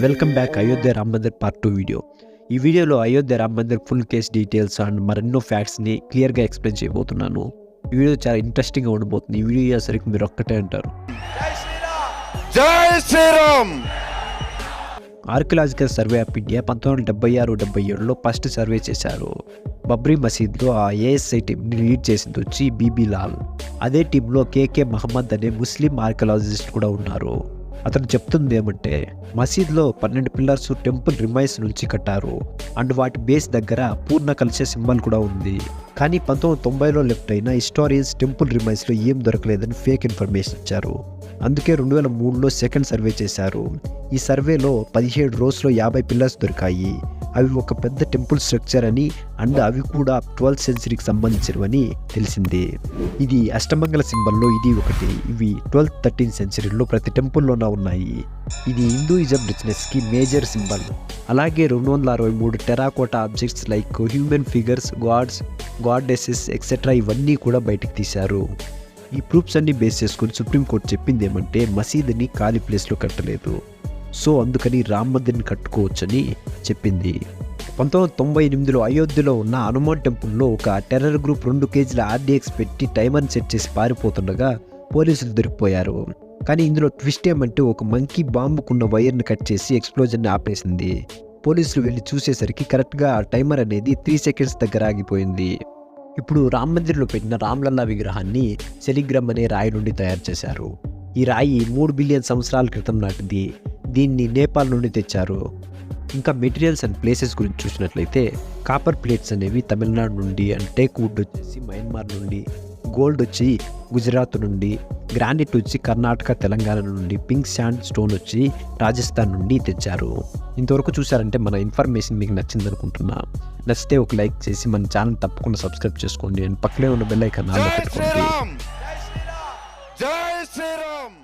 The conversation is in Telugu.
Welcome back Ayodhya Ram Mandir part 2 video. ఈ వీడియోలో Ayodhya Ram Mandir full case details and మరెన్నో ఫ్యాక్ట్స్ని క్లియర్గా ఎక్స్ప్లెయిన్ చేయబోతున్నాను. ఈ వీడియో చాలా ఇంట్రెస్టింగ్గా ఉండబోతుంది. ఈ వీడియో అసలు మీరు ఒక్కటే అంటారు. జై Sriram. Archaeological survey of India 1976-77లో ఫస్ట్ సర్వే చేశారు. బబ్రీ మసీద్లో ఆ ఏఎస్ఐ టీంని లీడ్ చేసింది వచ్చి బీబీ లాల్. అదే టీంలో కేకే మహమ్మద్ అనే ముస్లిం ఆర్కియలాజిస్ట్ కూడా ఉన్నారు. అతను చెప్తుంది ఏమంటే మసీద్లో 12 పిల్లర్స్ టెంపుల్ రిమైన్స్ నుంచి కట్టారు అండ్ వాటి బేస్ దగ్గర పూర్ణ కలిసే సింబల్ కూడా ఉంది. కానీ 1990లో లెఫ్ట్ అయిన హిస్టారియన్స్ టెంపుల్ రిమైన్స్లో ఏం దొరకలేదని ఫేక్ ఇన్ఫర్మేషన్ ఇచ్చారు. అందుకే 2003లో సెకండ్ సర్వే చేశారు. ఈ సర్వేలో 17 రోస్లో 50 పిల్లర్స్ దొరికాయి. అవి ఒక పెద్ద టెంపుల్ స్ట్రక్చర్ అని అండ్ అవి కూడా 12th సెంచరీకి సంబంధించినవని తెలిసింది. ఇది అష్టమంగళ సింబల్లో ఇది ఒకటి. ఇవి 12th 13th సెంచరీలో ప్రతి టెంపుల్లోనే ఉన్నాయి. ఇది హిందూయిజం రిచ్నెస్కి మేజర్ సింబల్. అలాగే 263 terracotta objects like human figures, gods, goddesses etcetera ఇవన్నీ కూడా బయటికి తీశారు. ఈ ప్రూఫ్స్ అన్ని బేస్ చేసుకుని సుప్రీంకోర్టు చెప్పింది ఏమంటే మసీదుని ఖాళీ ప్లేస్లో కట్టలేదు, సో అందుకని రామ్ మందిర్ని కట్టుకోవచ్చని చెప్పింది. 1998లో అయోధ్యలో ఉన్న హనుమాన్ టెంపుల్లో ఒక టెర్రర్ గ్రూప్ 2 కేజీల ఆర్డీఎక్స్ పెట్టి టైమర్ని సెట్ చేసి పారిపోతుండగా పోలీసులు దొరికిపోయారు. కానీ ఇందులో ట్విస్ట్ ఏమంటే ఒక మంకీ బాంబుకున్న వైర్ని కట్ చేసి ఎక్స్ప్లోజన్ని ఆపేసింది. పోలీసులు వెళ్ళి చూసేసరికి కరెక్ట్గా ఆ టైమర్ అనేది 3 సెకండ్స్ దగ్గర ఆగిపోయింది. ఇప్పుడు రామ్ మందిర్లో పెట్టిన రామ్లల్లా విగ్రహాన్ని సెలిగ్రామ్ అనే రాయి నుండి తయారు చేశారు. ఈ రాయి 3 బిలియన్ సంవత్సరాల క్రితం నాటిది. దీన్ని నేపాల్ నుండి తెచ్చారు. ఇంకా మెటీరియల్స్ అండ్ ప్లేసెస్ గురించి చూసినట్లయితే కాపర్ ప్లేట్స్ అనేవి తమిళనాడు నుండి, అండ్ టేక్ వుడ్ వచ్చేసి మయన్మార్ నుండి, గోల్డ్ వచ్చి గుజరాత్ నుండి, గ్రానైట్ వచ్చి కర్ణాటక, తెలంగాణ నుండి, పింక్ శాండ్ స్టోన్ వచ్చి రాజస్థాన్ నుండి తెచ్చారు. ఇంతవరకు చూసారంటే మన ఇన్ఫర్మేషన్ మీకు నచ్చింది అనుకుంటున్నా. నచ్చితే ఒక లైక్ చేసి మన ఛానల్ తప్పకుండా సబ్స్క్రైబ్ చేసుకోండి అండ్ పక్కనే ఉన్న బెల్ ఐకాన్ ఆన్లో పెట్టుకోండి. జై శ్రీరామ్.